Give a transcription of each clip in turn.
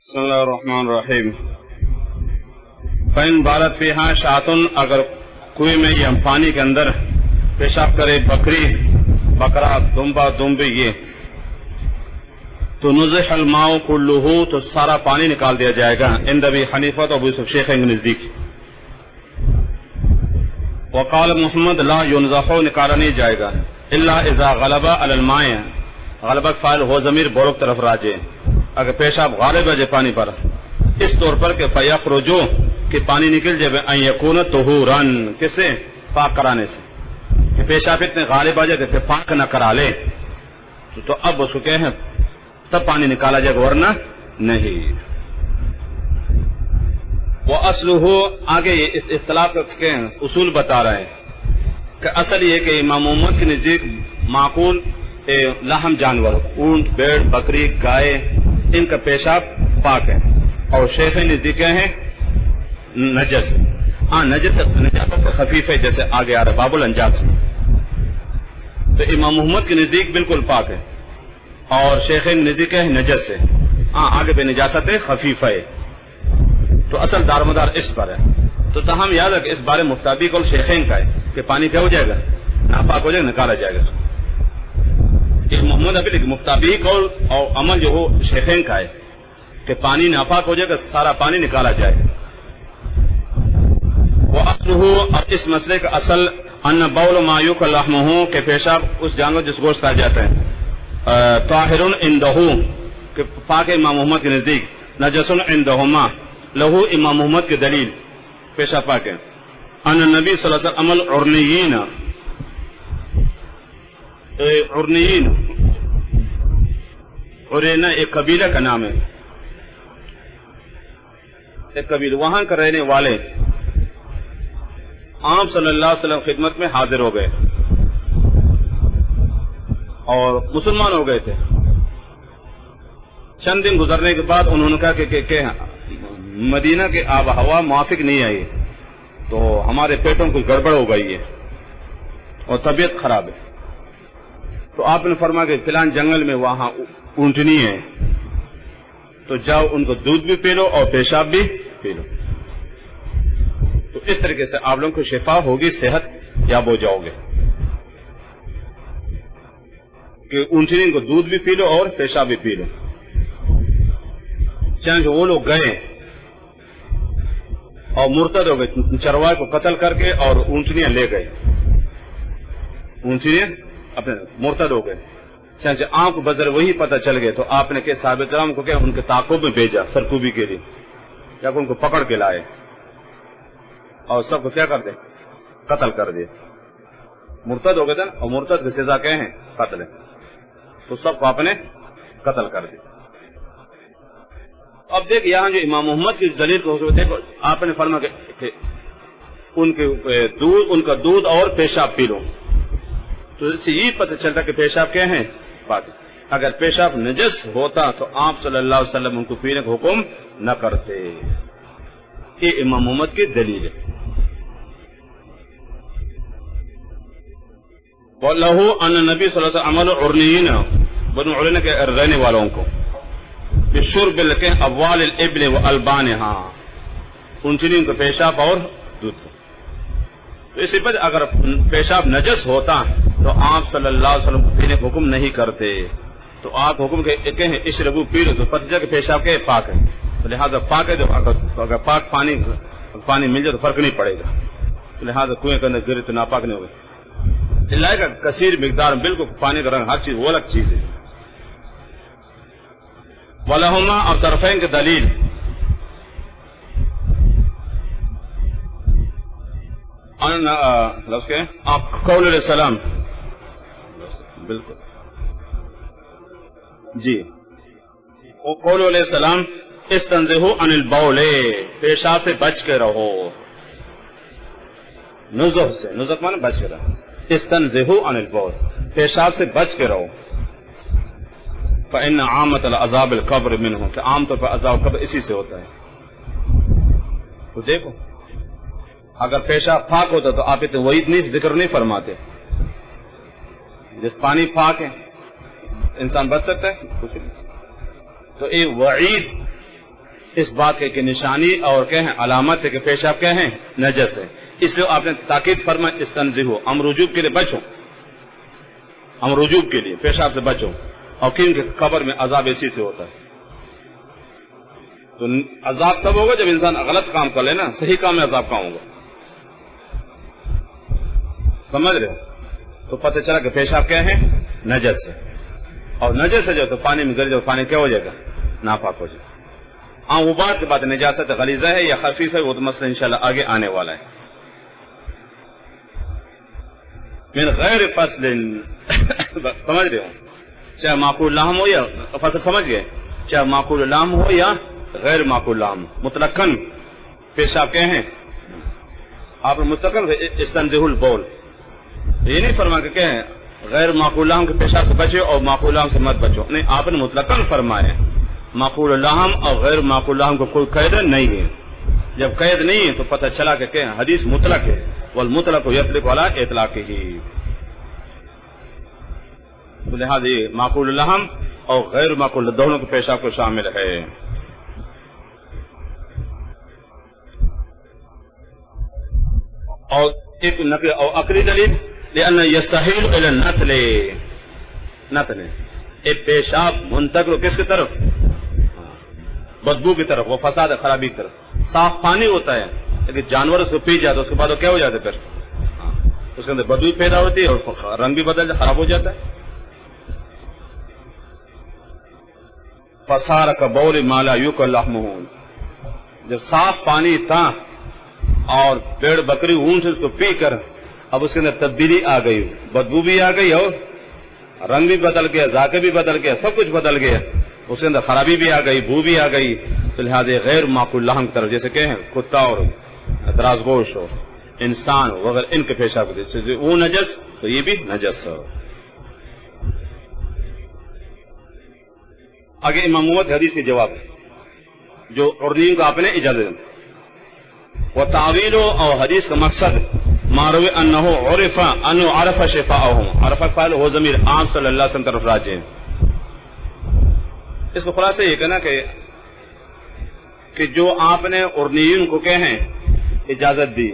بسم اللہ الرحمن الرحیم فإن بالت فیہا شاتن، اگر کنویں میں یا پانی کے اندر پیشاب کرے بکری، بکرا، دمبا، دمبی، یہ تو نزح الماء کلہ، تو سارا پانی نکال دیا جائے گا عند ابی حنیفہ تو ابو یوسف شیخین کے نزدیک۔ وقال محمد لا ينزح، نکالا نہیں جائے گا الا اذا غلب علی الماء، غلبہ فاعل ہو ضمیر بورک طرف راجع، اگر پیشاب غالب ہے پانی پر اس طور پر کہ فیخرج، کہ پانی نکل جائے، ان یکون طہورا، کس سے؟ پاک کرانے سے، کہ پیشاب اتنے غالب آ جائے کہ پاک نہ کرا لے تو اب اس کو کہیں تب پانی نکالا جائے گا، ورنہ نہیں۔ وہ اصلہ، آگے اس اختلاف کے اصول بتا رہے ہیں کہ اصل یہ کہ امام محمد کے نزدیک معقول لحم جانور، اونٹ، بھیڑ، بکری، گائے، ان کا پیشاب پاک ہے، اور شیخ نزدیک ہیں نجس، نجاست خفیف ہے، جیسے آگے آ رہا باب الانجاس میں، تو امام محمد کے نزدیک بالکل پاک ہے، اور شیخ نزدیک ہے نجس ہے، آگے بے نجاست خفیف ہے، تو اصل دارمدار اس پر ہے۔ تو تاہم یاد ہے کہ اس بارے مفتابی قول شیخین کا ہے کہ پانی کیا ہو جائے گا؟ ناپاک ہو جائے گا، نکالا جائے گا۔ اس محمد ابھی مفتابی قول اور عمل جو ہو شیخین کا ہے کہ پانی ناپاک ہو جائے گا، سارا پانی نکالا جائے گا۔ وہ اصلہ، اب اس مسئلے کا اصل ان بول ما یؤکل لحمہ، کہ پیشاب اس جانور جس گوشت کھایا جاتا ہے، طاہر عندہ، کہ پاک امام محمد کے نزدیک، نجس عندہما، لہو امام محمد کی دلیل پیشاب پاک ہے، ان نبی صلی اللہ علیہ وسلم العرنیین، عرنیین، عرینہ ایک قبیلہ کا نام ہے، ایک قبیلہ، وہاں کا رہنے والے آپ صلی اللہ علیہ وسلم خدمت میں حاضر ہو گئے اور مسلمان ہو گئے تھے۔ چند دن گزرنے کے بعد انہوں نے کہا کہ مدینہ کے آب و ہوا موافق نہیں آئی، تو ہمارے پیٹوں کو گڑبڑ ہو گئی ہے اور طبیعت خراب ہے، تو آپ نے فرمایا کہ فلان جنگل میں وہاں اونٹنی ہے، تو جاؤ ان کو دودھ بھی پی لو اور پیشاب بھی پی لو، تو اس طریقے سے آپ لوگوں کو شفا ہوگی، صحت یاب ہو جاؤ گے، کہ اونٹنی کو دودھ بھی پی لو اور پیشاب بھی پی لو۔ چنانچہ وہ لوگ گئے اور مرتد ہو گئے، چروائے کو قتل کر کے اور اونٹنیاں لے گئے، اونٹنیاں اپنے مرتد ہو گئے۔ چنانچہ آپ کو بظر وہی پتہ چل گئے، تو آپ نے کہ صحابہ کرام کو ان کے تعاقب میں بھیجا سرکوبی کے لیے، یا ان کو پکڑ کے لائے اور سب کو کیا کر دے؟ قتل کر دے۔ مرتد ہو گئے تھے، اور مرتد کی سزا کیا ہے؟ قتل ہے، تو سب کو آپ نے قتل کر دیا۔ اب دیکھ یہاں جو امام محمد کی دلیل کو دیکھو، آپ نے فرمایا کہ ان کا دودھ اور پیشاب پی لو، تو اس سے یہ پتہ چلتا کہ پیشاب کیا ہے؟ پاک۔ اگر پیشاب نجس ہوتا تو آپ صلی اللہ علیہ وسلم ان کو پینے کا حکم نہ کرتے، یہ امام محمد کی دلیل ہے۔ وَلَهُ أَنَّ النَّبِيَّ صلی اللہ علیہ وسلم عمل عرنیین، بنو عرینہ کے رہنے والوں کو، بشرب ابوال الابل والبانها، اونٹنی کو پیشاب اور دودھ کو، تو اسی پر اگر پیشاب نجس ہوتا تو آپ صلی اللہ علیہ وسلم کو پینے کا حکم نہیں کرتے، تو آپ حکم کہیں اشربو پی لو، تو پتہ چلا کہ پیشاب کے پاک ہے، تو لہٰذا پاک ہے، اگر پاک پانی مل جائے تو فرق نہیں پڑے گا، تو لہٰذا کنویں کے اندر گرے تو ناپاک نہیں ہوگا۔ اللہ کا کثیر مقدار بالکل پانی کا رنگ ہر چیز وہ الگ چیز ہے۔ وَلَهُمَا، اور طرفین کی دلیل، لفظ کے آپ قول علیہ السلام، بالکل جی، قول علیہ السلام استنزہوا عن البول، پیشاب سے بچ کے رہو، نزہ سے، نزہ مانا بچ کے رہو، استنزہوا عن البول، پیشاب سے بچ کے رہو، فإن عامة العذاب القبر منه، کہ عام طور پر عذاب قبر اسی سے ہوتا ہے۔ تو دیکھو اگر پیشاب پاک ہوتا تو آپ اتنے وعید نہیں ذکر نہیں فرماتے، جس پانی پاک ہے انسان بچ سکتا ہے؟ کچھ نہیں۔ تو ایک وعید اس بات کی نشانی اور کیا ہے علامت ہے کہ پیشاب کیا ہے نجس ہے. اس لیے آپ نے تاکید فرمائی استنزہوا امرجوب کے لیے بچو, امرجوب کے لیے پیشاب سے بچو. اور کیونکہ قبر میں عذاب اسی سے ہوتا ہے. تو عذاب تب ہوگا جب انسان غلط کام کر لے نا, صحیح کام میں عذاب کہاں ہوگا. سمجھ رہے ہو؟ تو پتہ چلا کہ پیشاب کیا ہے نجس ہے, اور نجس ہے جو تو پانی میں گر جاؤ پانی کیا ہو جائے گا ناپاک ہو جائے گا. ہاں وہ بات کی بات نجاست غلیظہ ہے یا خفیف ہے وہ تو مسئلہ انشاءاللہ آگے آنے والا ہے. من غیر فصل سمجھ رہے ہو, چاہے معقول لحم ہو یا فصل سمجھ گئے, چاہے معقول لحم ہو یا غیر معقول لحم, مطلقاً پیشاب کیا ہیں آپ نے مطلقاً استنزہ البول, یہ نہیں فرما کہ کیا ہے غیر معقول لحم کے پیشاب سے بچے اور معقول لحم سے مت بچو, نہیں آپ نے مطلقاً فرمایا معقول لحم اور غیر معقول لحم کو کوئی قید نہیں ہے. جب قید نہیں ہے تو پتہ چلا کہ کیا حدیث مطلق ہے, والمطلق یطلق علی اطلاقہ, لہذا یہ معقول لحم اور غیر معقول دونوں کے پیشاب کو شامل ہے. اور ایک نقل اور عقلی دلیل لأن یستحیل الی النتل, نتل ایک پیشاب منتقل کس کی طرف بدبو کی طرف, وہ فساد خرابی کی طرف. صاف پانی ہوتا ہے لیکن جانور اس کو پی جاتا ہے, اس کے بعد وہ کیا ہو جاتا ہے پھر اس کے اندر بدبو پیدا ہوتی ہے اور رنگ بھی بدل خراب ہو جاتا ہے. فصار کبول ما لا یؤکل لحمہ, جب صاف پانی تھا اور پیڑ بکری اون سے اس کو پی کر اب اس کے اندر تبدیلی آ گئی, بدبو بھی آ گئی اور رنگ بھی بدل گیا, ذائقہ بھی بدل گیا, سب کچھ بدل گیا, اس کے اندر خرابی بھی آ گئی, بو بھی آ گئی. تو لہٰذا غیر معقول لحم کی طرف جیسے کہ کتا اور دراز گوشت ہو انسان وغیرہ ان کے پیشاب وہ نجس تو یہ بھی نجس ہو. آگے امام محمد حدیث کے جواب جو عرنیوں کو آپ نے اجازت دی. وہ تعویل اور حدیث کا مقصد ماروی انہ عرف انہ عرف شفاءہم, عرف فعل ہو ضمیر عام صلی اللہ علیہ وسلم طرف راجع ہے. اس کو خلاصہ یہ کہنا کہ جو آپ نے عرنیین کو کہیں اجازت دی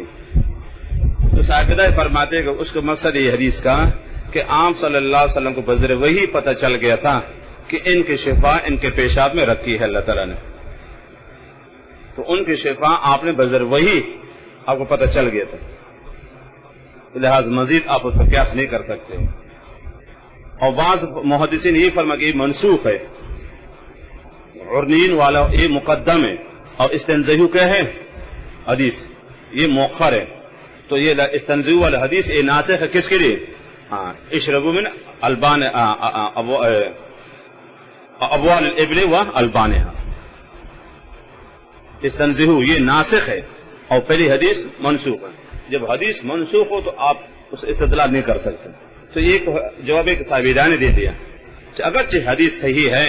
تو صاحبہ فرماتے کہ اس کا مقصد یہ حدیث کا کہ عام صلی اللہ علیہ وسلم کو بذر وحی پتہ چل گیا تھا کہ ان کی شفا ان کے پیشاب میں رکھی ہے اللہ تعالیٰ نے, تو ان کی شفا آپ نے بذر وحی آپ کو پتہ چل گیا تھا, لہذا مزید آپ اس پر قیاس نہیں کر سکتے. اور بعض محدثین یہ فرما کہ یہ منسوخ ہے, عرنین والا یہ مقدم ہے اور استنزہ کیا ہے حدیث یہ مؤخر ہے. تو یہ استنزہ والا حدیث یہ ناسخ ہے کس کے لیے؟ ہاں اشربوا من البان ابوال الابل و البانها, استنزہ یہ ناسخ ہے اور پہلی حدیث منسوخ ہے. جب حدیث منسوخ ہو تو آپ اس استدلال نہیں کر سکتے. تو یہ جواب ایک صاحبہ نے دے دیا, اگرچہ حدیث صحیح ہے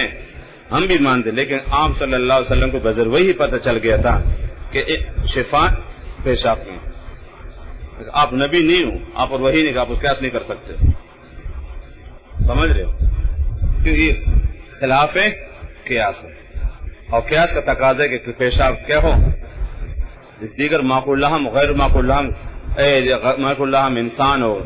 ہم بھی مانتے, لیکن آپ صلی اللہ علیہ وسلم کو بذر وہی پتہ چل گیا تھا کہ شفا پیشاب میں, آپ نبی نہیں ہوں, آپ اور وہی نہیں کہ آپ اس قیاس نہیں کر سکتے. سمجھ رہے ہو؟ کیونکہ خلاف قیاس ہے اور قیاس کا تقاضا ہے کہ پیشاب کیا ہو اس دیگر معقول لحم غیر معقول لحم معقول لحم انسان ہو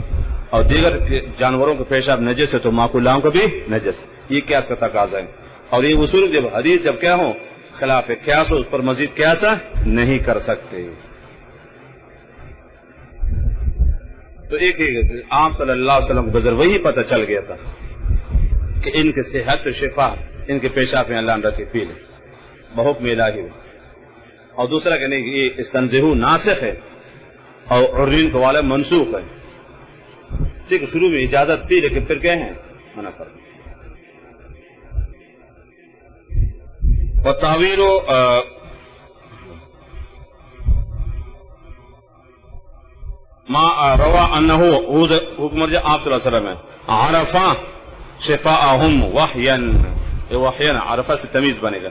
اور دیگر جانوروں کا پیشاب نجس ہے تو معقول لحم کا بھی نجس, یہ قیاس کا تقاضا ہے. اور یہ اصول جب حدیث جب کیا ہو خلاف قیاس ہو اس پر مزید قیاس نہیں کر سکتے. تو ایک عام صلی اللہ علیہ وسلم کو بذر وہی پتہ چل گیا تھا کہ ان کی صحت و شفا ان کے پیشاب میں اللہ نے رکھی پی لے بحکم الہی. اور دوسرا کہ نہیں یہ استنزہ ناسخ ہے اور عرین کو والا منسوخ ہے. ٹھیک ہے, شروع میں اجازت تھی لیکن پھر کیا ہے منع کر. وتعویل ما روا انہ حکم رجع آپ صلی اللہ علیہ وسلم ہے عرفا شفاءہم وحیا عرفہ سے تمیز بنے گا,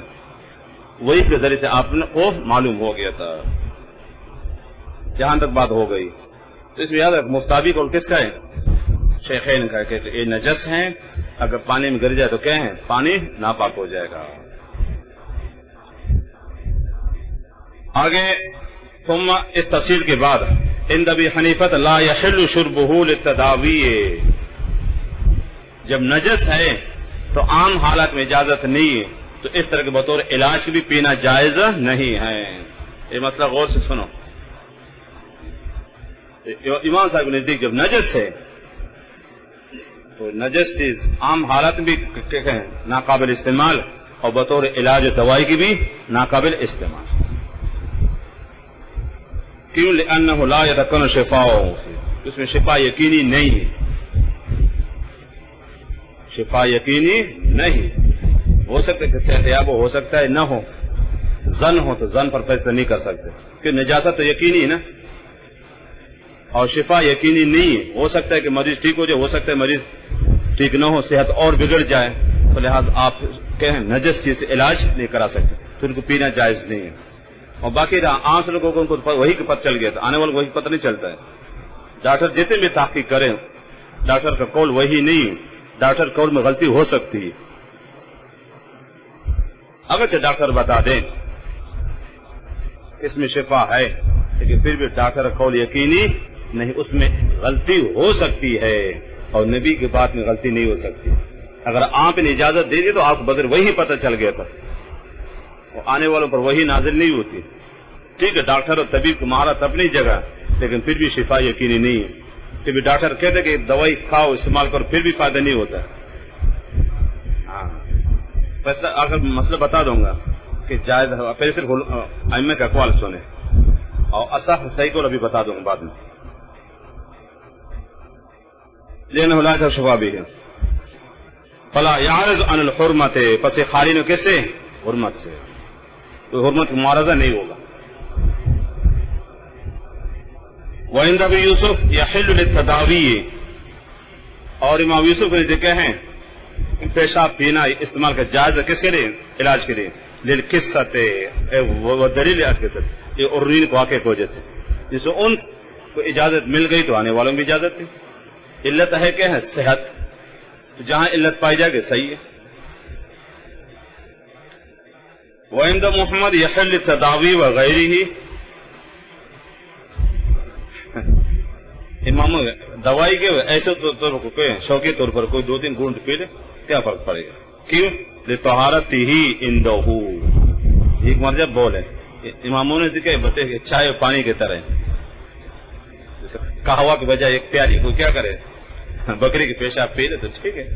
وہی کے ذریعے سے آپ کو معلوم ہو گیا تھا. جہاں تک بات ہو گئی تو اس میں یاد ہے مفتابی قول کس کا ہے؟ شیخین کا, کہ یہ نجس ہیں, اگر پانی میں گر جائے تو کیا ہے پانی ناپاک ہو جائے گا. آگے ثم اس تفصیل کے بعد عند ابی حنیفہ لا یحل شربہ للتداوی، جب نجس ہے تو عام حالت میں اجازت نہیں ہے، تو اس طرح کے بطور علاج بھی پینا جائز نہیں ہے۔ یہ مسئلہ غور سے سنو، امام صاحب کے نزدیک جب نجس ہے تو نجس چیز عام حالت میں بھی ناقابل استعمال اور بطور علاج دوائی کی بھی ناقابل استعمال۔ کیوں؟ لأنہ لا یتقن شفاء، اس میں شفا یقینی نہیں ہے، شفا یقینی نہیں، ہو سکتا ہے کہ صحت یاب ہو سکتا ہے نہ ہو، زن ہو تو زن پر فیصلہ نہیں کر سکتے، کہ نجاست تو یقینی ہے نا، اور شفا یقینی نہیں ہے، ہو سکتا ہے کہ مریض ٹھیک ہو جائے، ہو سکتا ہے مریض ٹھیک نہ ہو، صحت اور بگڑ جائے، تو لہٰذا آپ کہیں نجس چیز سے علاج نہیں کرا سکتے تو ان کو پینا جائز نہیں ہے۔ اور باقی عام سے لوگوں کو ان کو وہی کا پتہ چل گیا تھا، آنے والے کو وہی پتہ نہیں چلتا ہے، ڈاکٹر جتنے بھی تحقیق کریں ڈاکٹر کا قول وہی نہیں، ڈاکٹر قول میں غلطی ہو سکتی ہے، اگرچہ ڈاکٹر بتا دیں اس میں شفا ہے لیکن پھر بھی ڈاکٹر کا قول یقینی نہیں، اس میں غلطی ہو سکتی ہے اور نبی کی بات میں غلطی نہیں ہو سکتی۔ اگر آپ نے اجازت دے دی تو آپ کو بغیر وہی پتہ چل گیا تھا، وہ آنے والوں پر وہی نازل نہیں ہوتی۔ ٹھیک ہے ڈاکٹر اور طبیب کو مہارت اپنی جگہ، لیکن پھر بھی شفا یقینی نہیں ہے، کہ بھی ڈاکٹر کہتے کہ دوائی کھاؤ استعمال کرو پھر بھی فائدہ نہیں ہوتا۔ ہاں فیصلہ اگر مسئلہ بتا دوں گا کہ جائز ہے، پہلے صرف ائمہ کا اقوال سنیں اور اصح صحیح کو ابھی بتا دوں گا بعد میں، لینا ہلا کا شفا بھی ہے۔ فلا یعرض عن الحرمت، پس خالی نو کیسے؟ حرمت سے، کوئی حرمت کا معارضہ نہیں ہوگا۔ وعند ابی یوسف یحل للتداوی، اور امام یوسف نے ذکر ہیں پیشاب پینا استعمال کا جائز ہے، کس کے لیے؟ علاج کے لیے، للقصۃ ودلیل القصۃ، یہ عرین کو واقع کی وجہ سے، جس سے ان کو اجازت مل گئی تو آنے والوں بھی اجازت تھی۔ علت ہے کہ ہے صحت، جہاں علت پائی جائے گی صحیح ہے۔ وعند محمد یحل للتداوی وغیرہ، امام دوائی کے ایسے طور پر شوقی طور پر کوئی 2-3 گھونٹ پی لے کیا فرق پڑے گا؟ کیوں؟ لطہارتہ عنہ، ایک مرجع بول ہے، اماموں نے ذکر بس ایک چائے اور پانی کی طرح، قہوہ کے بجائے ایک پیالی کو کیا کرے بکری کی پیشاب پی لے تو ٹھیک ہے،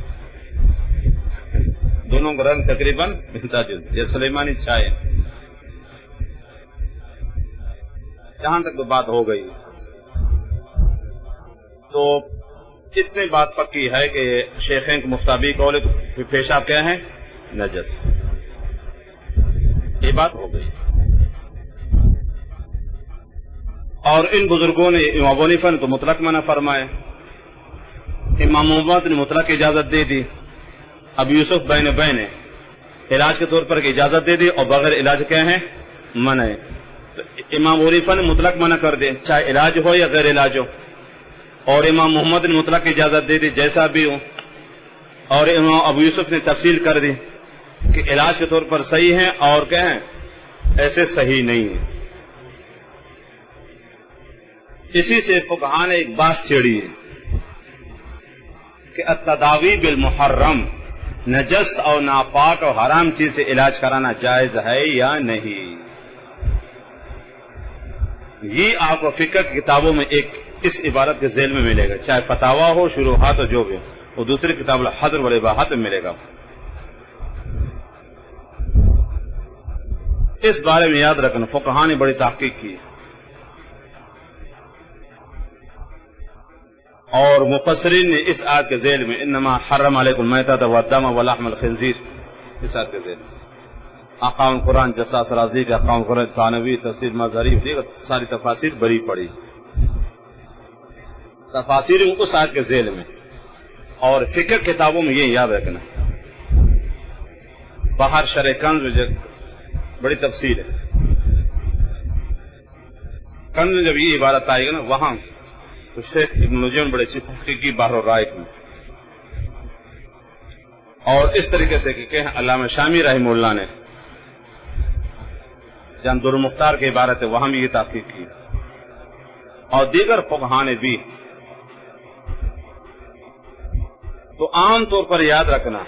دونوں کا رنگ تقریباً ملتا جلتا، یہ سلیمانی چائے۔ جہاں تک تو بات ہو گئی تو اتنی بات پکی ہے کہ شیخین کے مفتابی قول پیشاب کیا ہے؟ نجس، یہ بات ہو گئی۔ اور ان بزرگوں نے امام ابو حنیفہ نے تو مطلق منع فرمایا، امام محمد نے مطلق اجازت دے دی، اب یوسف بین علاج کے طور پر اجازت دے دی اور بغیر علاج کیا ہے؟ منع ہے۔ تو امام ابو حنیفہ نے مطلق منع کر دے چاہے علاج ہو یا غیر علاج ہو، اور امام محمد نے مطلق اجازت دے دی جیسا بھی ہو، اور امام ابو یوسف نے تفصیل کر دی کہ علاج کے طور پر صحیح ہے اور کیا ہے ایسے صحیح نہیں ہے۔ اسی سے فقہاء نے ایک بات چھیڑی ہے کہ التداوی بالمحرم، نجس اور ناپاک اور حرام چیز سے علاج کرانا جائز ہے یا نہیں۔ یہ آپ کو فقہ کی کتابوں میں ایک اس عبارت کے ذیل میں ملے گا، چاہے فتاوا ہو، شروحات ہو، جو بھی وہ دوسری کتاب الحضر والاباحات میں ملے گا۔ اس بارے میں یاد رکھنا فقہاء نے بڑی تحقیق کی، اور مفسرین نے اس آیت کے ذیل میں انما حرم علیکم المیتۃ والدم ولحم الخنزیر، اس آیت کے ذیل میں احکام قرآن جساس رازی کے احکام قرآن تھانوی تفسیر مظہری ساری تفاسیر بری پڑی، تفاسیر اس آیت کے ذیل میں، اور فقہ کتابوں میں یہ یاد رکھنا، باہر شرح کنز میں بڑی تفصیل ہے، کنز میں جب یہ عبارت آئے گا نا وہاں تو شیخ ابن نجیم بڑے اچھی تحقیقی بحر الرائق میں، اور اس طریقے سے کہ علامہ شامی رحمہ اللہ نے جہاں درمختار کی عبارت ہے وہاں بھی یہ تحقیق کی، اور دیگر فقہاء نے بھی. تو عام طور پر یاد رکھنا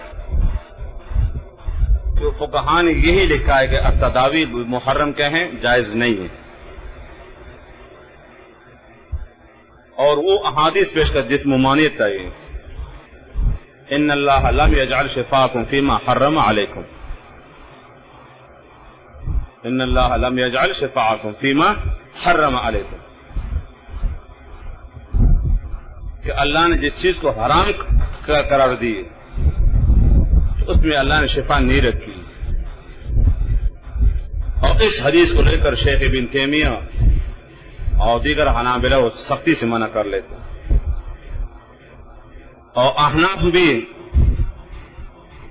کہ فقہاء نے یہی لکھا ہے کہ التداوی محرم کہیں جائز نہیں ہے، اور وہ احادیث پیش کر جس ممانعت ہے. ان اللہ لم یجعل شفاءکم فیما حرم علیکم، ان اللہ لم یجعل شفاءکم فیما حرم علیکم، کہ اللہ نے جس چیز کو حرام قرار دی اس میں اللہ نے شفا نہیں رکھی. اور اس حدیث کو لے کر شیخ ابن تیمیہ اور دیگر حنابلہ وہ سختی سے منع کر لیتے، اور احناف بھی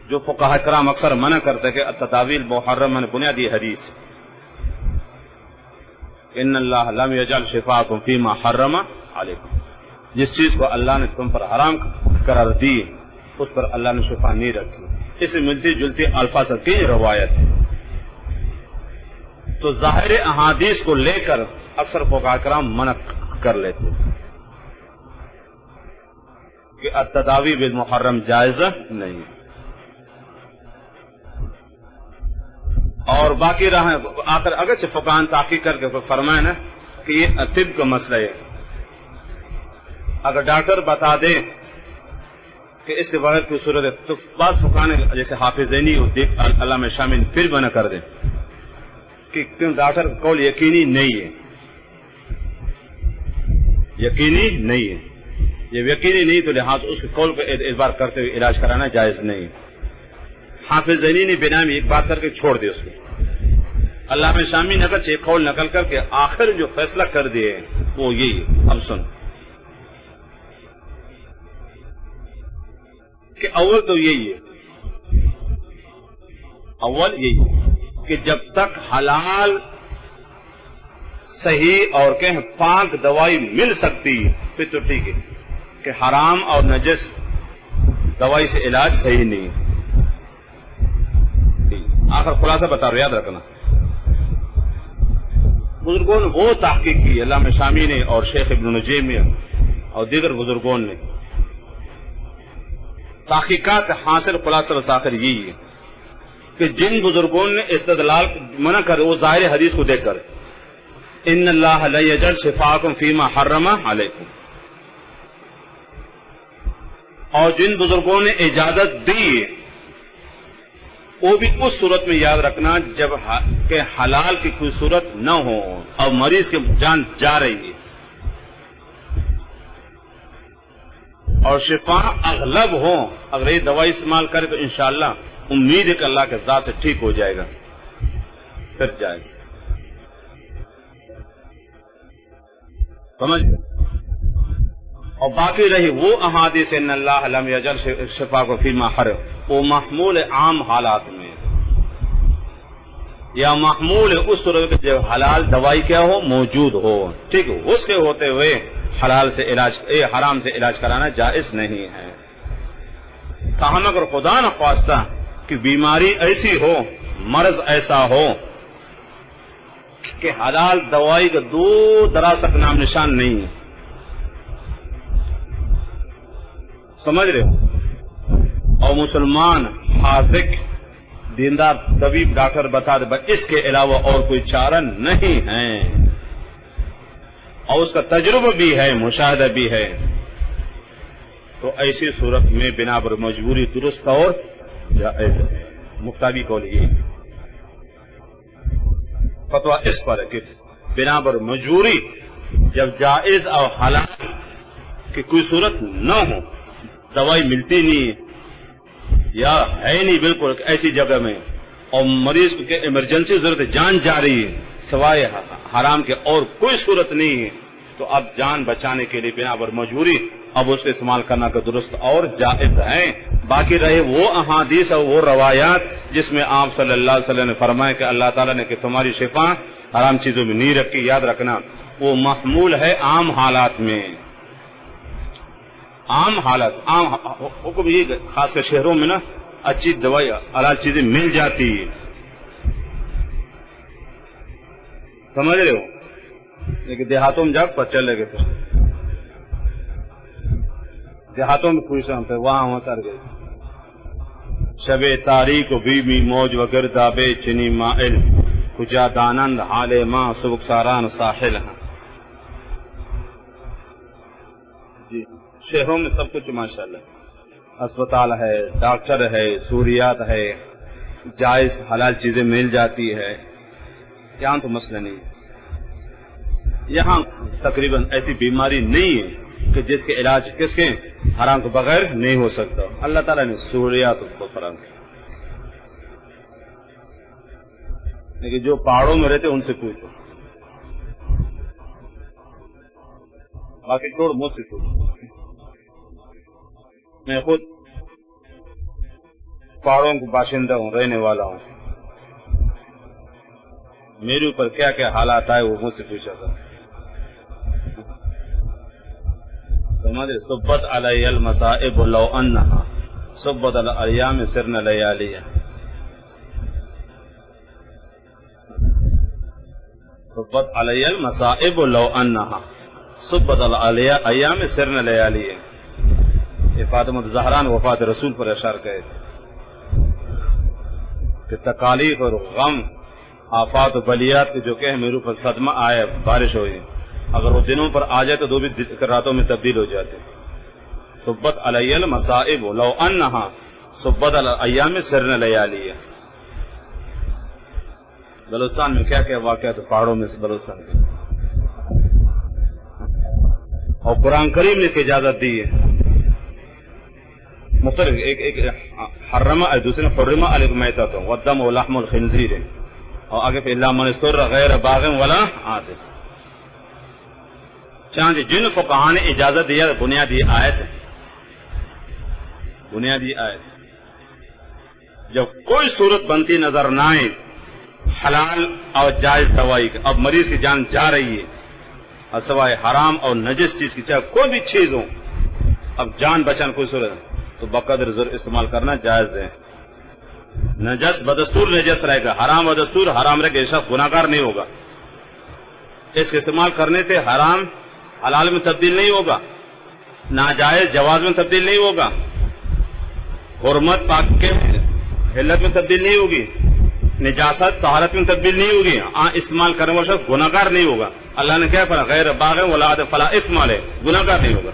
جو فقہاء کرام اکثر منع کرتے کہ التداوی محرم نے بنیادی حدیث ان اللہ لم یجعل شفاءکم فیما حرم علیکم، جس چیز کو اللہ نے تم پر حرام قرار دی اس پر اللہ نے شفا نہیں رکھی. اس سے ملتی جلتی الفاظ کی روایت ہے. تو ظاہر احادیث کو لے کر اکثر فقہاء کرام منع کر لیتے کہ التداوی بالمحرم جائز نہیں. اور باقی رہا آخر اگرچہ فقہاء تحقیق کر کے فرمائے نا کہ یہ طب کا مسئلہ ہے، اگر ڈاکٹر بتا دے کہ اس کے بغیر کوئی صورت ہے تو بعض فقہاء نے جیسے حافظ زینی علامہ شامل پھر منع کر دیں کہ کیوں ڈاکٹر کا قول یقینی نہیں ہے، یقینی نہیں ہے. جب یقینی نہیں تو لہٰذا اس کے قول کو اعتبار کرتے ہوئے علاج کرانا جائز نہیں. حافظ زینی نے بنا میں ایک بات کر کے چھوڑ دیا اس کو. علامہ شامی نے اگرچہ ایک قول نقل کر کے آخر جو فیصلہ کر دیے وہ یہی. اب سن کہ اول تو یہی ہے، اول یہی کہ جب تک حلال صحیح اور کہ پاک دوائی مل سکتی پھر تو ٹھیک ہے، کہ حرام اور نجس دوائی سے علاج صحیح نہیں. آخر خلاصہ بتا رہا، یاد رکھنا بزرگوں نے وہ تحقیق کی، علامہ شامی نے اور شیخ ابن نجیم اور دیگر بزرگوں نے تحقیقات حاصل. خلاصہ بس آخر یہی ہے کہ جن بزرگوں نے استدلال منع کر وہ ظاہر حدیث کو دیکھ کر ان اللہ لا یجعل شفاءکم فیما حرم علیکم، اور جن بزرگوں نے اجازت دی وہ بھی اس صورت میں یاد رکھنا جب کہ حلال کی کوئی صورت نہ ہو اور مریض کی جان جا رہی ہے اور شفا اغلب ہو. اگر یہ دوائی استعمال کرے تو انشاءاللہ امید ہے کہ اللہ کے ذات سے ٹھیک ہو جائے گا، پھر جائز. سمجھ. اور باقی رہی وہ احادیث ان اللہ لم یجعل شفاءکم فیما حرم، وہ محمول عام حالات میں یا محمول اس صورت میں جب حلال دوائی کیا ہو موجود ہو، ٹھیک ہے، اس کے ہوتے ہوئے حلال سے علاج حرام سے علاج کرانا جائز نہیں ہے. تاہم اگر خدا نہ خواستہ کہ بیماری ایسی ہو، مرض ایسا ہو کہ حلال دوائی کا دور دراز تک نام نشان نہیں ہے، سمجھ رہے ہو، اور مسلمان حاذق دیندار طبیب ڈاکٹر بتا دے اس کے علاوہ اور کوئی چارہ نہیں ہے اور اس کا تجربہ بھی ہے، مشاہدہ بھی ہے، تو ایسی صورت میں بنا پر مجبوری درست اور جائز ہے. مفتابی قول یہ فتویٰ اس پر ہے کہ بنا پر مجبوری جب جائز اور حلال کی کوئی صورت نہ ہو، دوائی ملتی نہیں یا ہے نہیں بالکل ایسی جگہ میں اور مریض کی ایمرجنسی ضرورت جان جا رہی ہے سوائے حرام کے اور کوئی صورت نہیں ہے، تو اب جان بچانے کے لیے بنا پر مجبوری اب اس کا استعمال کرنا کا درست اور جائز ہے. باقی رہے وہ احادیث اور وہ روایات جس میں آپ صلی اللہ علیہ وسلم نے فرمایا کہ اللہ تعالیٰ نے کہ تمہاری شفا حرام چیزوں میں نہیں رکھی، یاد رکھنا وہ محمول ہے عام حالات میں. عام حالات عام حکم یہ خاص کر شہروں میں نا اچھی دوائی حلال چیزیں مل جاتی ہے، سمجھ رہے ہو؟ لیکن دیہاتوں میں جا کر چلے گئے، پھر دیہاتوں میں پوچھ رہا ہوں، پھر وہاں سر گئے. شب تاریک و بیمی موج و گردابے چنی مائل کجا دانند حال ماں سبک ساران ساحل ہیں. جی شہروں میں سب کچھ ماشاءاللہ، اسپتال ہے، ڈاکٹر ہے، سہولیات ہے، جائز حلال چیزیں مل جاتی ہے. یہاں تو مسئلہ نہیں ہے. یہاں تقریباً ایسی بیماری نہیں ہے کہ جس کے علاج کس کے حرام کے بغیر نہیں ہو سکتا. اللہ تعالیٰ نے سہولیات کو فراہم کی. لیکن جو پہاڑوں میں رہتے ان سے پوچھو، باقی چھوڑ مجھ سے پوچھو. میں خود پہاڑوں کا باشندہ ہوں، رہنے والا ہوں. میرے اوپر کیا کیا حالات آئے وہ مجھ سے پوچھا تھا. سمجھے؟ صبت علی المصائب لو انہا صبت الایام سرن لیالیہ. صبت علی المصائب لو انہا صبت الایام سرن لیالیہ. یہ فاطمہ الزہرا نے وفات رسول پر اشار کہے کہ تکالیف اور غم، آفات و بلیات کے جو کہ میرے اوپر صدمہ آئے، بارش ہوئی، اگر وہ دنوں پر آ جائے تو دو بھی راتوں میں تبدیل ہو جاتے. صبت علی المصائب لو انہا صبت الایام سرن لیالیہ. بلوچستان میں کیا کیا واقعات پہاڑوں میں سے بلوچستان کے، اور قرآن کریم نے اس کی اجازت دی ہے. مختلف ایک حرم دوسرے حرم علیکم میتۃ والدم ولحم الخنزیر، اور آگے پہ الا من اضطر غیر باغ ولا عاد. چاند جن فقہاء نے اجازت دیا بنیادی آیت، بنیادی آیت. جب کوئی صورت بنتی نظر نہ آئے حلال اور جائز دوائی کی، اب مریض کی جان جا رہی ہے، اور سوائے حرام اور نجس چیز کی، چاہے کوئی بھی چیز ہو، اب جان بچانا کوئی صورت ہے تو بقدر ضرور استعمال کرنا جائز ہے. نجس بدستور نجس رہے گا، حرام بدستور حرام رہے گا، یہ شخص گناہگار نہیں ہوگا. اس کے استعمال کرنے سے حرام حلال میں تبدیل نہیں ہوگا، ناجائز جواز میں تبدیل نہیں ہوگا، حرمت پاک کے حلت میں تبدیل نہیں ہوگی، نجاست طہارت میں تبدیل نہیں ہوگی. استعمال کرنے والا شخص گناہگار نہیں ہوگا. اللہ نے کیا فرمایا؟ غیر باغ ولا عاد فلا اثم علیہ، گناہگار نہیں ہوگا.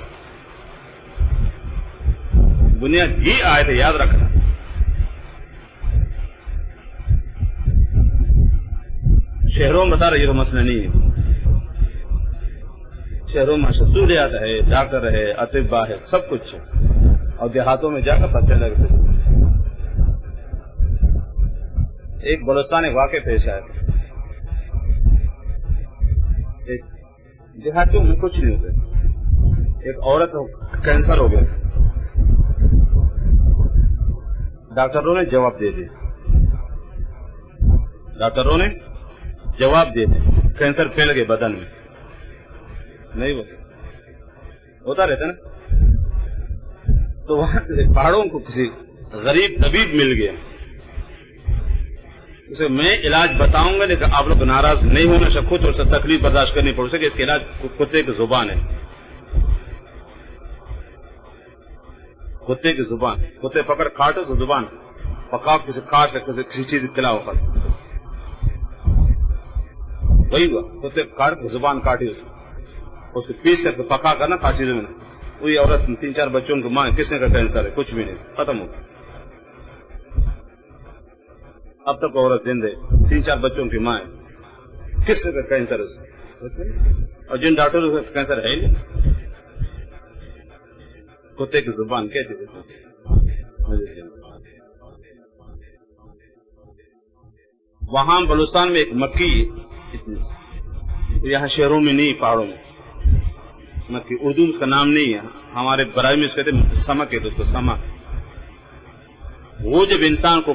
بنیاد یہ آیت ہے، یاد رکھنا. شہروں میں بتا رہے یہ تو مسئلہ نہیں ہے. شہروں میں سہولیات ہے، ڈاکٹر ہے، اطباء ہے، سب کچھ ہے، اور دیہاتوں میں جا کر پتہ لگتا ہے. ایک بلوچستان ایک واقعہ پیش آیا. دیہاتوں میں کچھ نہیں ہوتا. ایک عورت کو کینسر ہو گیا، ڈاکٹروں نے جواب دے دیا، ڈاکٹروں نے جواب دے دیا کینسر پھیل گئے بدن میں. نہیں ہوتا رہتا نا. تو وہاں پہاڑوں کو کسی غریب طبیب مل گیا، اسے میں علاج بتاؤں گا لیکن آپ لوگ ناراض نہیں ہونا چاہیے، خود اور تکلیف برداشت کرنی پڑ سکے. اس کے علاج کتے کی زبان ہے، کتے کی زبان. کتے پکڑ کاٹو تو زبان پکاؤ، کسی کاٹ کسی چیز کھلاؤ، وہی ہوا. کتے کاٹ زبان کاٹی، اس کو پیس کر کے پکا کرنا کھا چیزوں میں. وہی عورت 3-4 بچوں کی ماں، کس نے کا کینسر ہے؟ کچھ بھی نہیں، ختم ہو گیا. اب تک عورت زندہ ہے، 3-4 بچوں کی ماں ہے، کس نے کا کینسر ہے؟ اور جن ڈاکٹروں کو کینسر ہے نہیں. کتے کی زبان کیا چیز ہے؟ وہاں بلوچستان میں ایک مکی، یہاں شہروں میں نہیں، پہاڑوں میں مکی. اردو اس کا نام نہیں ہے، ہمارے برائے میں اس کہتے ہیں سمک ہے، تو اس کو سمک. وہ جب انسان کو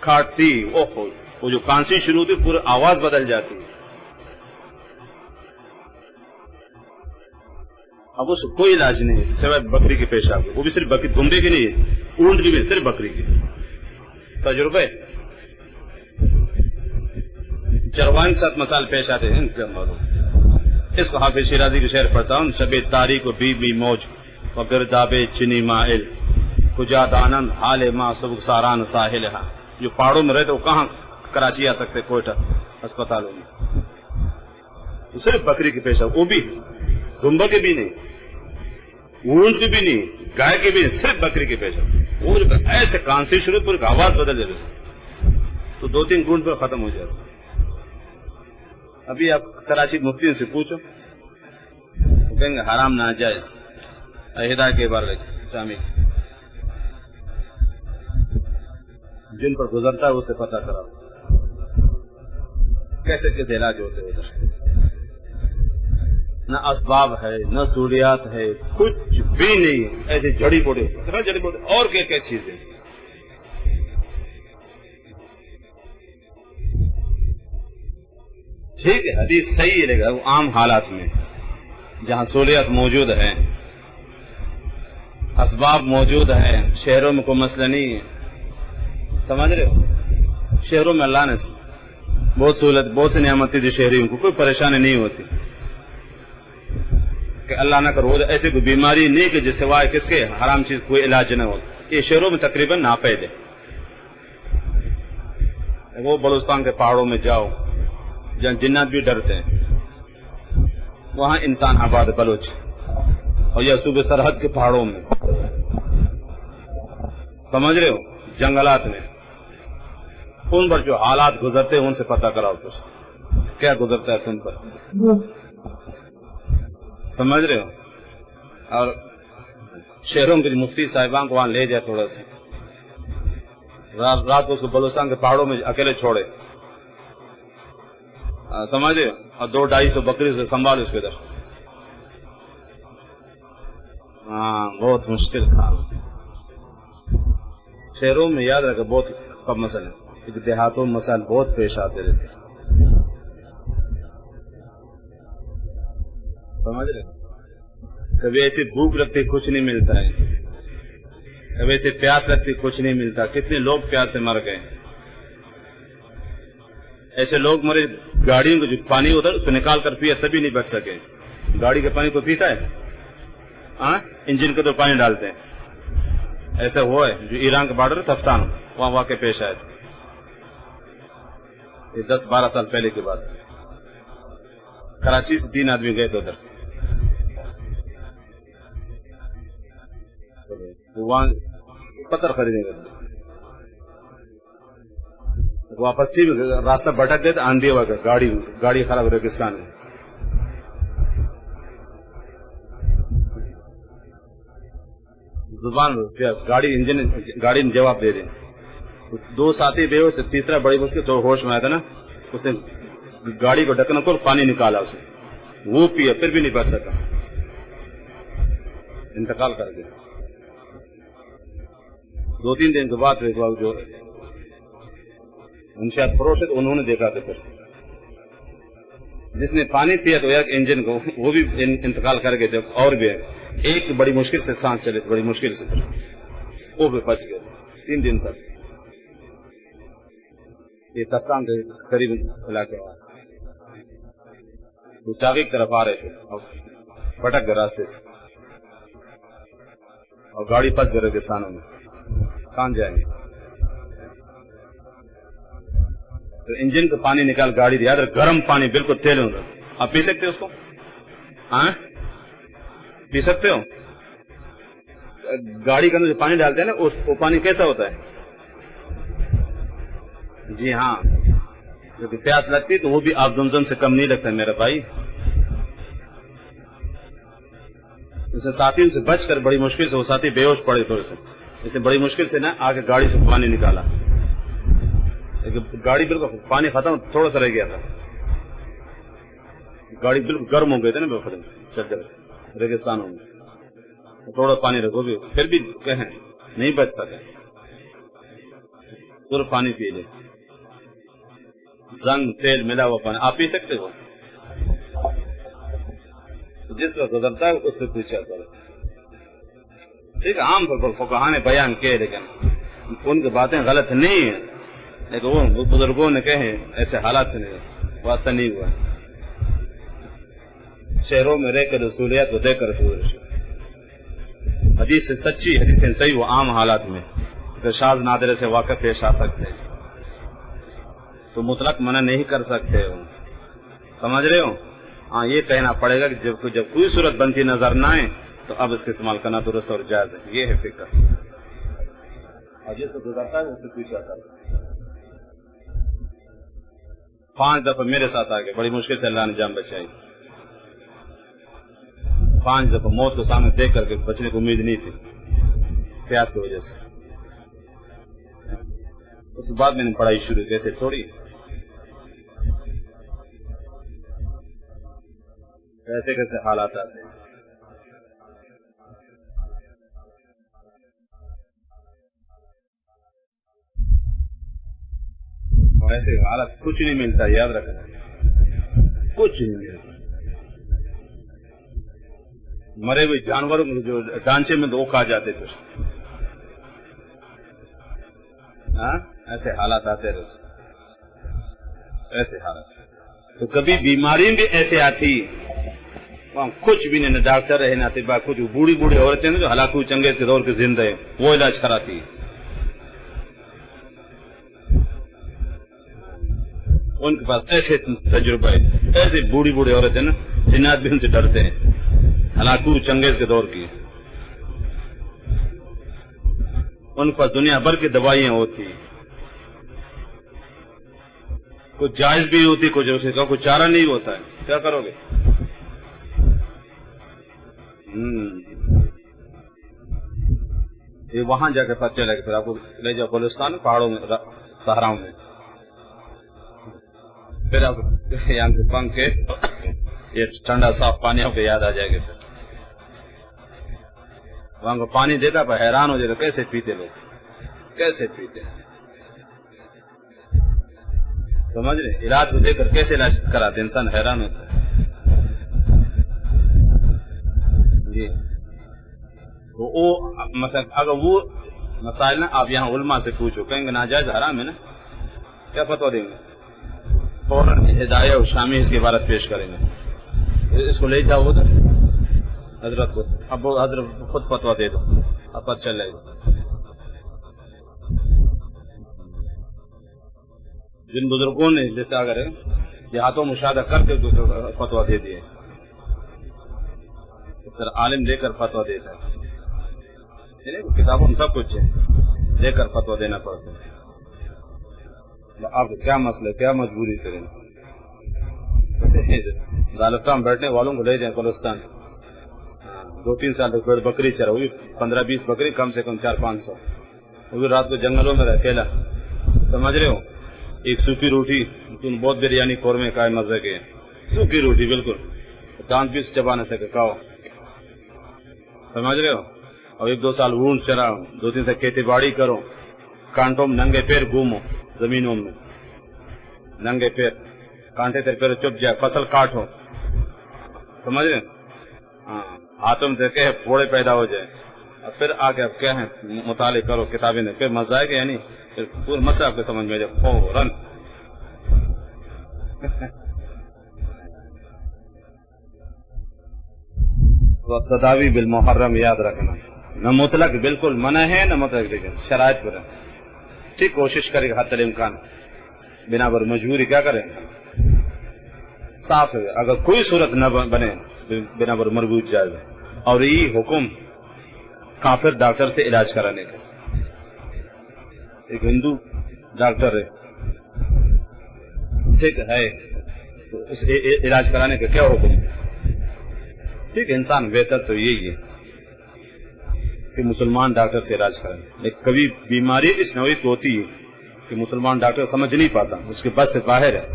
کاٹتی، وہ جو کانسی شروع ہوتی پورا آواز بدل جاتی. اب اس کو کوئی علاج نہیں ہے سوائے بکری کے پیشاب. وہ بھی صرف بکری، دمبے کی نہیں ہے، اونٹ کی بھی، صرف بکری کی. تجربہ چروان کے ساتھ مسائل پیش آتے ہیں. اس کو حافظ شیرازی کے شعر پڑھتا ہوں. شب تاریک و بی بی موج و گرداب چنی مائل کجا دانند حال ما سبک ساران ساحل. جو پہاڑوں میں رہتے وہ کہاں کراچی آ سکتے؟ کوئٹہ اسپتالوں میں. تو صرف بکری کے پیش وہ بھی دمبا کے بھی نہیں, اونٹ کے بھی نہیں, گائے کے بھی نہیں, صرف بکری کے پیش. وہ ایسے کان سے شروع پر آواز بدل جاتی تو 2-3 گونٹ پر ختم ہو جاتا. ابھی آپ کراچی مفتیوں سے پوچھو وہ کہیں گے حرام ناجائز ہدایت کے بارے شامل. جن پر گزرتا ہے اس سے پتہ کرا کیسے کیسے علاج ہوتے ادھر. نہ اسباب ہے نہ سہولیات ہے, کچھ بھی نہیں. ایسے جڑی بوٹی اور کیا کیا چیزیں. ٹھیک ہے حدیث صحیح ہے لیکن عام حالات میں جہاں سہولیات موجود ہیں, اسباب موجود ہیں, شہروں میں کوئی مسئلہ نہیں ہے. سمجھ رہے ہو؟ شہروں میں اللہ نے بہت سہولت بہت سی نعمتیں دی شہریوں کو, کوئی پریشانی نہیں ہوتی. کہ اللہ نہ کرو ایسی کوئی بیماری نہیں کہ جس سوائے کس کے حرام چیز کوئی علاج نہ ہو. یہ شہروں میں تقریباً ناپید ہے. وہ بلوچستان کے پہاڑوں میں جاؤ جہاں جنات بھی ڈرتے ہیں, وہاں انسان آباد بلوچ, اور یا صوبے سرحد کے پہاڑوں میں, سمجھ رہے ہو, جنگلات میں, ان پر جو حالات گزرتے ہیں ان سے پتہ کراؤ کچھ کیا گزرتا ہے تم پر. سمجھ رہے ہو؟ اور شہروں کے مفتی صاحبان کو وہاں لے جائے تھوڑا سا, رات کو اس کو بلوچستان کے پہاڑوں میں اکیلے چھوڑے, سمجھ رہے ہو, اور 200-250 بکری سے سنبھال اس کے ادھر. ہاں بہت مشکل تھا. شہروں میں یاد رکھے بہت کم مسئلے, دیہاتوں میں مسائل بہت پیش آتے رہتے. سمجھ رہے, کبھی ایسی بھوک لگتی کچھ نہیں ملتا ہے, کبھی ایسی پیاس لگتی کچھ نہیں ملتا. کتنے لوگ پیاس سے مر گئے. ایسے لوگ مرے گاڑیوں کو جو پانی ادھر اس کو نکال کر پیا تبھی نہیں بچ سکے. گاڑی کے پانی کو پیتا ہے, ہاں انجن کے تو پانی ڈالتے ہیں. ایسا ہوا ہے جو ایران کا بارڈر تفتان وہاں واقع پیش آئے تھے, یہ 10-12 سال پہلے کی بات. کراچی سے 3 آدمی گئے تھے ادھر, وہاں پتھر خریدیں گے. واپسی میں راستہ بھٹک گئے تو آندھی ہوا گاڑی خراب ریگستان میں. زبان گاڑی نے جواب دے دیں. 2 ساتھی بے ہوش, تیسرا بڑی مشکل تو ہوش میں آیا تھا نا, اسے گاڑی کو ڈھکنا کھول پانی نکالا اسے, وہ پیا پھر بھی نہیں بچ سکا, انتقال کر گیا. 2-3 دن کے بعد جو انشاء فروش ہے تو انہوں نے دیکھا تھا. پھر جس نے پانی پیا تو ایک انجن کو وہ بھی انتقال کر گئے تھے. اور بھی ایک بڑی مشکل سے سانس چلے, بڑی مشکل سے وہ بھی بچ گئے 3 دن تک. یہ تفتان کے قریب علاقے وہ چاغی کی طرف آ رہے تھے اور پھٹک گئے راستے سے, اور گاڑی پھنس گئے ریگستانوں میں. کہاں جائیں گے؟ تو انجن کا پانی نکال گاڑی دیا, گرم پانی بالکل تیل ہوگا. آپ پی سکتے ہو اس کو؟ ہاں پی سکتے ہو؟ گاڑی کے اندر جو پانی ڈالتے ہیں نا وہ پانی کیسا ہوتا ہے؟ جی ہاں, کیونکہ پیاس لگتی تو وہ بھی آب زمزم سے کم نہیں لگتا میرا بھائی. اسے ساتھی سے بچ کر بڑی مشکل سے وہ ساتھی بے ہوش پڑے تھوڑے سے, اسے بڑی مشکل سے نا آگے گاڑی سے پانی نکالا. گاڑی بالکل پانی ختم تھوڑا سا رہ گیا تھا, گاڑی بالکل گرم ہو گئے تھے نا چل ریگستانوں میں, تھوڑا پانی رکھو بھی پھر بھی کہیں نہیں بچ سکے. پورا پانی پی لے, زنگ تیل ملا ہوا پانی آپ پی سکتے ہو؟ جس کا گزرتا ہے اس سے پوچھا کرو. ٹھیک ہے, عام طور پر فقہاء نے بیان کیے لیکن ان کی باتیں غلط نہیں ہیں, لیکن وہ بزرگوں نے کہے ایسے حالات نہیں. واسطہ نہیں ہوا. شہروں میں رہ کر رسولیت کو دے کر رسول حدیث سے سچی حدیث سے صحیح وہ عام حالات میں شاذ نادر سے واقع پیش آ سکتے ہیں تو مطلق منع نہیں کر سکتے ہو. سمجھ رہے ہو؟ ہاں یہ کہنا پڑے گا کہ جب کوئی صورت بنتی نظر نہ آئے تو اب اس کا استعمال کرنا درست اور جائز ہے. یہ ہے فکر. تو گزرتا ہے اس سے پوچھا تھا 5 دفعہ میرے ساتھ آگے بڑی مشکل سے اللہ نے جان بچائی. 5 دفعہ موت کو سامنے دیکھ کر کے بچنے کو امید نہیں تھی پیاس کی وجہ سے. اس کے بعد میں نے پڑھائی شروع کی. ایسے تھوڑی کیسے کیسے حالات آتے ہیں. ایسے حالات کچھ نہیں ملتا, یاد رکھنا, کچھ نہیں ملتا. مرے ہوئے جانوروں کو جو ڈانچے میں دھوکہ آ جاتے تھے, ایسے حالات آتے رہے. ایسے حالات تو کبھی بیماری بھی ایسے آتی وہاں کچھ بھی نہیں, نہ ڈاکٹر رہے نہ طبا, کچھ بوڑھی بوڑھی عورتیں جو ہلاکو چنگیز کے دور کے زندہ ہیں وہ علاج کراتی. ان کے پاس ایسے تجربہ ہے, ایسے بوڑھی بوڑھی عورتیں نا جنات بھی ان سے ڈرتے ہیں, ہلاکو چنگیز کے دور کی. ان پر دنیا بھر کی دوائیاں ہوتی, کچھ جائز بھی ہوتی, کچھ اسے کا کوئی چارہ نہیں ہوتا ہے. کیا کرو گے؟ یہ وہاں جا کے پتہ چلے گا. پھر آپ کو لے جاؤ بلوچستان پہاڑوں میں صحراؤں میں, پھر آپ یہاں سے پنکھ کے یہ ٹھنڈا صاف پانی آپ کو یاد آ جائے گا. پھر وہاں کو پانی دیتا پر حیران ہو جائے گا کیسے پیتے لوگ, کیسے پیتے. سمجھ رہے؟ علاج کو دے کر کیسے علاج کراتے, انسان حیران ہوتا ہے. جی تو وہ مثلا اگر وہ مسائل نا آپ یہاں علماء سے پوچھو, کہیں گے ناجائز حرام ہے نا, کیا فتویٰ دیں گے؟ فوراً ہدایہ اور شامی اس کی عبارت پیش کریں گے. اس کو لے جاؤ ادھر حضرت کو, اب وہ حضرت خود فتویٰ دے دو, اب پتہ چل جائے گا. جن بزرگوں نے جیسے اگر دیہاتوں مشاہدہ کر کے فتویٰ دے دیے, اس طرح عالم دے کر فتویٰ دیتا ہے. کتابوں میں سب کچھ ہے, دے کر فتویٰ دینا پڑتا ہے. آپ کو کیا مسئلہ, کیا مجبوری کریں؟ دارالفتہ بیٹھنے والوں کو لے جائیں بلوچستان, 2-3 سال تک بکری چرا, وہ بھی 15-20 بکری, کم سے کم 400-500, وہ بھی رات کو جنگلوں میں رہ اکیلا. سمجھ رہے ہو؟ ایک سوکھی روٹی, تم بہت بریانی قورمے کا مزے کے, سوکھی روٹی بالکل دانت بھی چبا نہ سکے کھاؤ. سمجھ رہے ہو؟ اور 1-2 سال اونٹ چرا, 2-3 سال کھیتی باڑی کرو, کانٹوں میں ننگے پیر گھومو, زمینوں میں ننگے پیر, کانٹے تیرے پیر چپ جائے, فصل کاٹو. سمجھ رہے؟ ہاں, ہاتھوں میں دیکھے پھوڑے پیدا ہو جائے, اور پھر آگے اب کیا ہے مطالعے کرو کتابیں, پھر مزہ آئے گا یا نہیں؟ پھر پورا مسئلہ آپ کو سمجھ میں جائے فوراً. تداوی بالمحرم یاد رکھنا, نہ مطلق بالکل منع ہے نہ مطلق, لیکن شرائط پر ہے. ٹھیک کوشش کرے گا حتی الامکان, بنا پر مجبوری کیا کریں, صاف ہے. اگر کوئی صورت نہ بنے بنا پر مربوط جائز ہے. اور یہ حکم کافر ڈاکٹر سے علاج کرانے کا. ایک ہندو ڈاکٹر ہے, سکھ ہے, تو اس علاج کرانے کا کیا حکم ہے؟ ٹھیک ہے, انسان بہتر تو یہی ہے کہ مسلمان ڈاکٹر سے علاج کریں. لیکن کبھی بیماری اس نوعیت ہوتی ہے کہ مسلمان ڈاکٹر سمجھ نہیں پاتا, اس کے بس سے باہر ہے,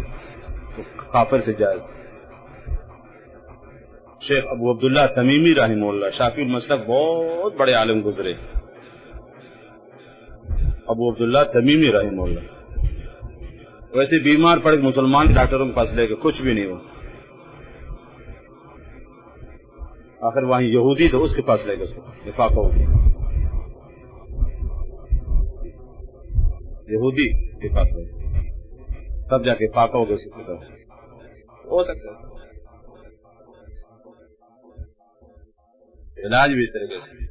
تو کافر سے جائز. شیخ ابو عبداللہ تمیمی رحمہ اللہ شافعی المسلک بہت بڑے عالم گزرے. ابو عبداللہ تمیمی رحمہ اللہ ویسے بیمار پڑے مسلمان ڈاکٹروں کے پاس لے کے کچھ بھی نہیں ہو. آخر وہاں یہودی تو اس کے پاس لے گئے, فاقہ ہو گیا, یہودی کے پاس لے گئے, تب جا کے فاقہ ہو گئے. ہو سکتا ہے علاج بھی اس طریقے سے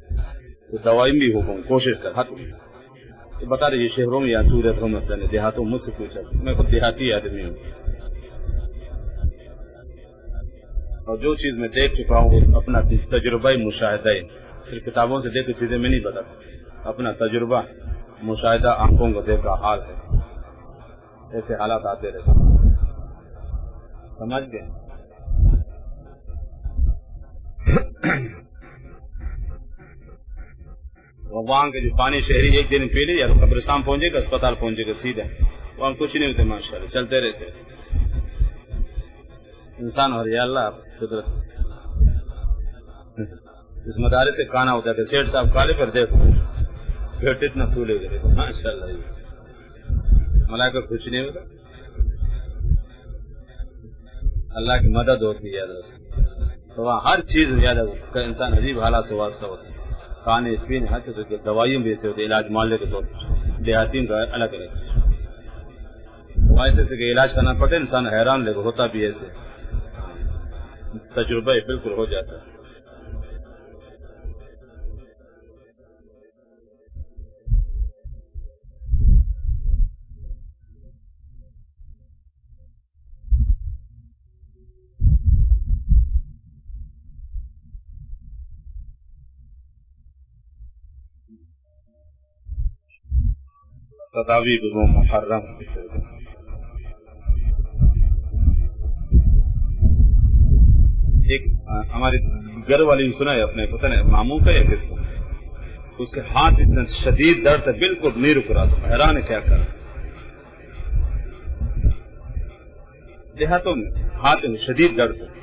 تو دوائی بھی حکم کوشش کر ہاتھ تو بتا رہے یہ شہروں میں یا صورت ہو مسئلہ نہیں دیہاتوں مجھ سے پوچھا میں خود دیہاتی آدمی ہوں اور جو چیز میں دیکھ چکا ہوں اپنا تجربہ مشاہدہ پھر کتابوں سے دیکھ چیزیں میں نہیں بتاتا اپنا تجربہ مشاہدہ آنکھوں کو دیکھ کا حال ہے ایسے حالات آتے رہتے سمجھ گئے وہاں کے جو پانی شہری ایک دن پی لے یا قبرستان پہنچے گا اسپتال پہنچے گا سیدھا وہاں کچھ نہیں ہوتے ماشاءاللہ چلتے رہتے انسان اور یا اللہ قدرت اس مدارے سے کانا ہوتا ہے کہ سیٹ صاحب کالے پر دیکھو پیٹ اتنا پھولے گئے ماشاء اللہ ملائکہ کچھ نہیں ہوتا اللہ کی مدد ہوتی ہے تو وہاں ہر چیز یاد ہے انسان عجیب حالات سے واسطہ ہوتا ہے کھانے پینے ہر چیز دوائیوں بھی ایسے ہوتے علاج معالجے کے طور پر دیہاتیوں کا الگ الگ ایسے کہ علاج کرنا پڑتا ہے انسان حیران لے ہوتا بھی ایسے تجربہ بالکل ہو جاتا ہے تداوی وہ محرم ایک ہمارے گھر والی نے سنا ہے اپنے پتہ نہیں ماموں کا یا کس کا اس کے ہاتھ اتنا شدید درد ہے بالکل نہیں رک رہا تھا حیران ہے کیا کر دیہاتوں میں ہاتھ میں شدید درد ہے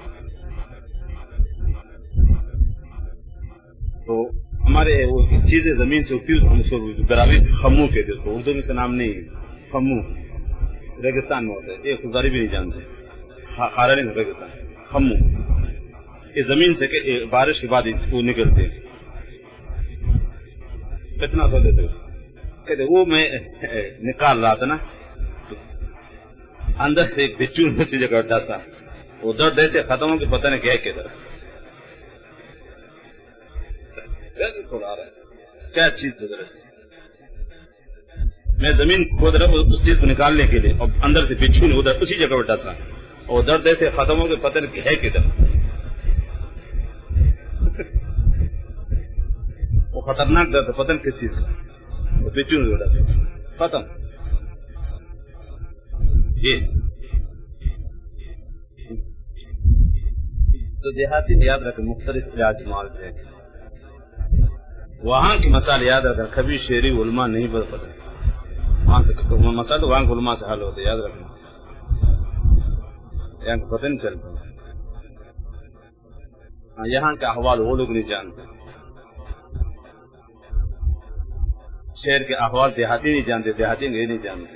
تو ہمارے وہ چیزیں زمین سے اٹھتی ہم اس کو گراوی خمو کہتے ہیں اردو میں اس کا نام نہیں خمو ریگستان میں ہوتا ہے یہ خزاری بھی نہیں جانتے خارا نہیں ریگستان خمو یہ زمین سے بارش کے بعد وہ نکلتے کتنا سو دیتے کہتے وہ میں نکال رہا تھا نا اندر سے ایک بچوں میں سے جگہ ڈسا وہ درد ایسے ختم ہو کہ پتہ نہیں کیا کدھر کیا چیز میں زمین کھود رہا اس چیز کو نکالنے کے لیے اور اندر سے بچھو نے ادھر اسی جگہ پر ڈسا اور درد ایسے ختم ہو کے پتہ نہیں ہے کدھر وہ خطرناک درد پتہ نہیں کس چیز کا وہ بچھو نے ڈسا ختم یہ تو دیہاتی یاد رکھیں مختلف علاج معالجے وہاں کی مسائل یاد رکھنا کبھی شہری علماء نہیں پتہ وہاں سے مسائل وہاں کے علماء سے حل ہوتے یاد رکھنا یہاں کو پتہ نہیں چلتا یہاں کے احوال وہ لوگ نہیں جانتے شہر کے احوال دیہاتی نہیں جانتے دیہاتی یہ نہیں جانتے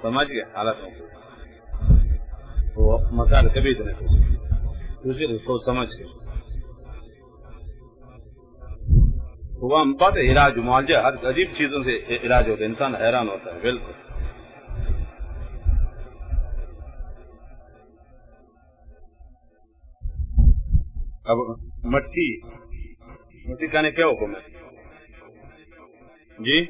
سمجھ گئے حالتوں کو وہ مسائل کبھی اتنے سوچ سمجھ کے وہ بات علاج معالجہ ہر عجیب چیزوں سے علاج ہوتا ہے انسان حیران ہوتا ہے بالکل اب مٹی کھانے کیا حکم ہے جی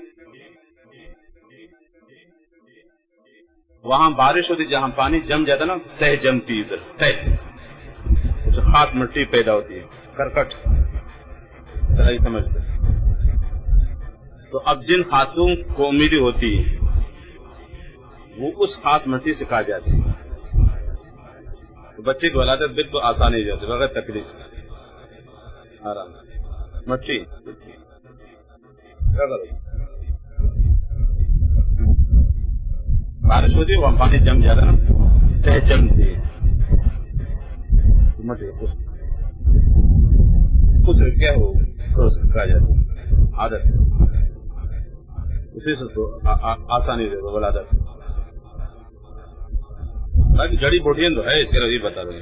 وہاں بارش ہوتی جہاں پانی جم جاتا نا تہ جمتی ادھر تہ خاص مٹی پیدا ہوتی ہے کرکٹ سمجھتے تو اب جن خاتون کو امیدی ہوتی ہے وہ اس خاص مٹی سے کھا جاتی ہے تو بچے کی ولادت بالکل آسان ہو جاتی بغیر تکلیف آرام مٹی کیا کرو بارش ہوتی ہے وہاں پانی جم جاتا نا تہ جمتی ہے مٹی خود کیا ہو کھا جاتی عادت اسی سے تو آسانی دے ولادت باقی جڑی بوٹیاں تو ہے چلو یہ بتا دیں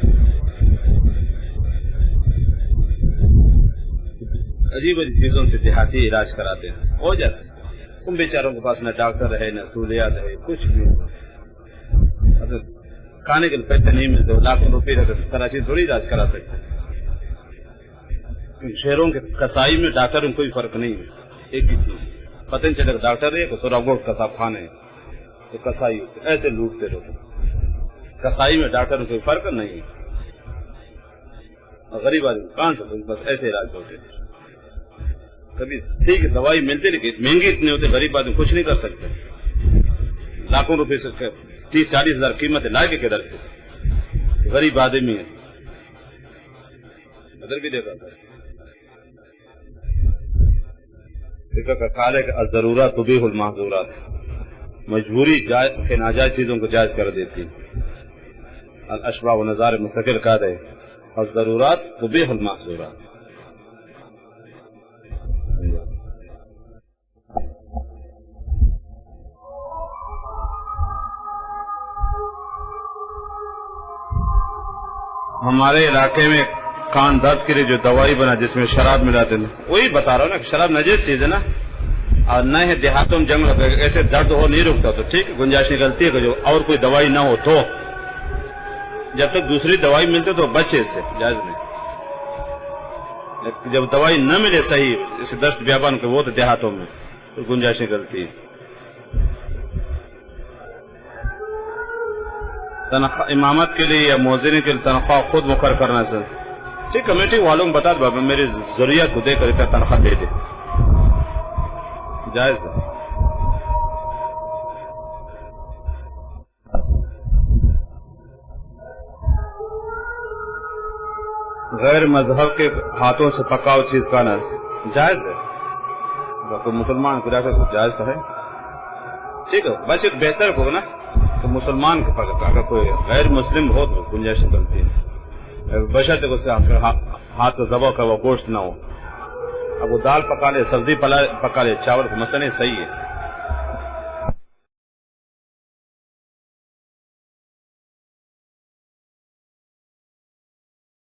عجیب عجیب چیزوں سے دیہاتی علاج کراتے ہیں ہو جاتا ہے ان بیچاروں کے پاس نہ ڈاکٹر ہے نہ سہولیات ہے کچھ بھی کھانے کے لیے پیسے نہیں ملتے، لاکھوں روپے رہتے کراچی تھوڑی علاج کرا سکتے. شہروں کے کسائی میں ڈاکٹر میں کوئی فرق نہیں ہے، ایک ہی چیز پتہ نہیں چلے ڈاکٹر ہے کہ تھوڑا گوشت کساب کھانے تو کسائی ایسے لوٹتے رہتے. کسائی میں ڈاکٹر میں کوئی فرق نہیں ہے. غریب آدمی کہاں سے بس ایسے علاج ہوتے ہیں. کبھی ٹھیک ہے دوائی ملتی لیکن مہنگی اتنی ہوتی غریب آدمی کچھ نہیں کر سکتے. لاکھوں روپے سے 30-40 ہزار قیمت لائے کے کدھر سے؟ غریب آدمی ہے. ادھر بھی دیکھا تھا کا کال ہے کہ ضرورت تبیح المحظورات، مجبوری کے ناجائز چیزوں کو جائز کر دیتی. الاشباح و نظار مستقل قاعدہ ہے، اور ضرورات تبیح المحظورات. ہمارے علاقے میں کان درد کے لیے جو دوائی بنا جس میں شراب ملاتے ہیں، وہی بتا رہا ہوں نا کہ شراب نجس چیز ہے نا. اور نہ ہے دیہاتوں میں جنگ لگے ایسے درد ہو نہیں رکتا تو ٹھیک ہے، گنجائش نکلتی ہے کہ جو اور کوئی دوائی نہ ہو تو جب تک دوسری دوائی ملتے تو بچے اس سے جائز نہیں. جب دوائی نہ ملے صحیح اسے دست بیابان کے وہ تو دیہاتوں میں تو گنجائش نکلتی ہے. امامت کے لیے یا مؤذن کے لیے تنخواہ خود مقرر کرنا سر ٹھیک. کمیٹی والوں کو بتا دو میری ضروریات کو دے کر اتنا تنخواہ دے دے، جائز ہے. غیر مذہب کے ہاتھوں سے پکاؤ چیز کھانا جائز ہے. کوئی مسلمان کو جائز ہے ٹھیک ہے، بس ایک بہتر ہوگا نا تو مسلمان کے پکا. اگر کوئی غیر مسلم ہو تو گنجائش بنتی ہے، بشرط اس کے ہاتھ کو ذبح کا وہ گوشت نہ ہو. اب وہ دال پکا لے، سبزی پکا لے، چاول کو مسئلہ صحیح ہے.